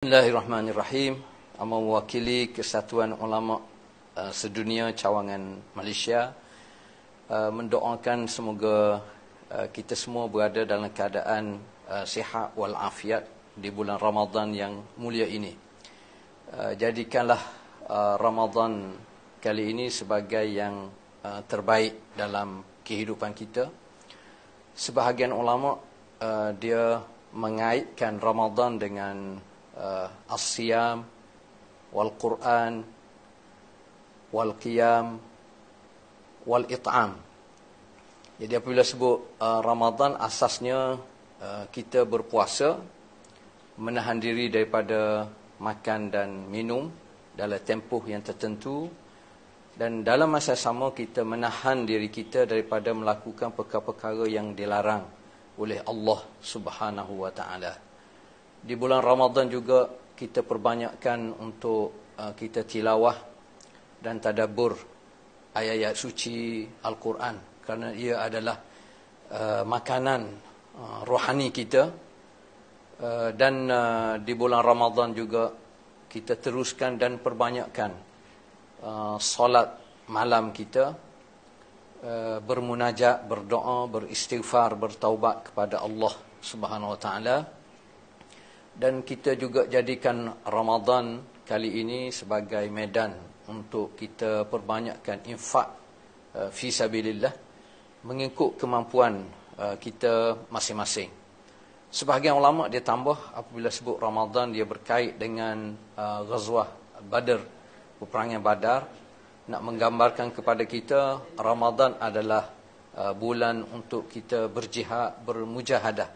Bismillahirrahmanirrahim. Mewakili Kesatuan Ulama Sedunia Cawangan Malaysia, mendoakan semoga kita semua berada dalam keadaan sihat walafiat di bulan Ramadan yang mulia ini. Jadikanlah Ramadan kali ini sebagai yang terbaik dalam kehidupan kita. Sebahagian ulama dia mengaitkan Ramadan dengan as-siyam wal-Quran wal-qiyam wal-it'am. Jadi apabila sebut Ramadan, asasnya kita berpuasa, menahan diri daripada makan dan minum dalam tempoh yang tertentu, dan dalam masa sama kita menahan diri kita daripada melakukan perkara-perkara yang dilarang oleh Allah Subhanahu wa taala. Di bulan Ramadan juga kita perbanyakkan untuk kita tilawah dan tadabbur ayat-ayat suci Al-Quran, kerana ia adalah makanan rohani kita. Dan di bulan Ramadan juga kita teruskan dan perbanyakkan solat malam kita, bermunajat, berdoa, beristighfar, bertaubat kepada Allah Subhanahu wa taala. Dan kita juga jadikan Ramadan kali ini sebagai medan untuk kita perbanyakkan infak fi sabilillah, mengikut kemampuan kita masing-masing. Sebahagian ulama dia tambah apabila sebut Ramadan dia berkait dengan Ghazwah Badr, peperangan Badar, nak menggambarkan kepada kita Ramadan adalah bulan untuk kita berjihad, bermujahadah.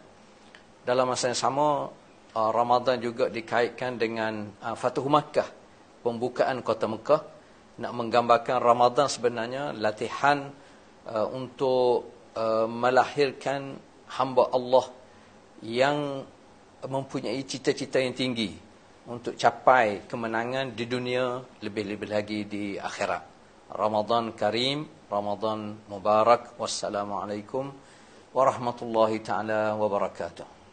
Dalam masa yang sama, Ramadan juga dikaitkan dengan Fatuh Makkah, pembukaan kota Mekah, nak menggambarkan Ramadan sebenarnya latihan untuk melahirkan hamba Allah yang mempunyai cita-cita yang tinggi untuk capai kemenangan di dunia, lebih-lebih lagi di akhirat. Ramadan Karim, Ramadan Mubarak. Wassalamualaikum warahmatullahi taala wabarakatuh.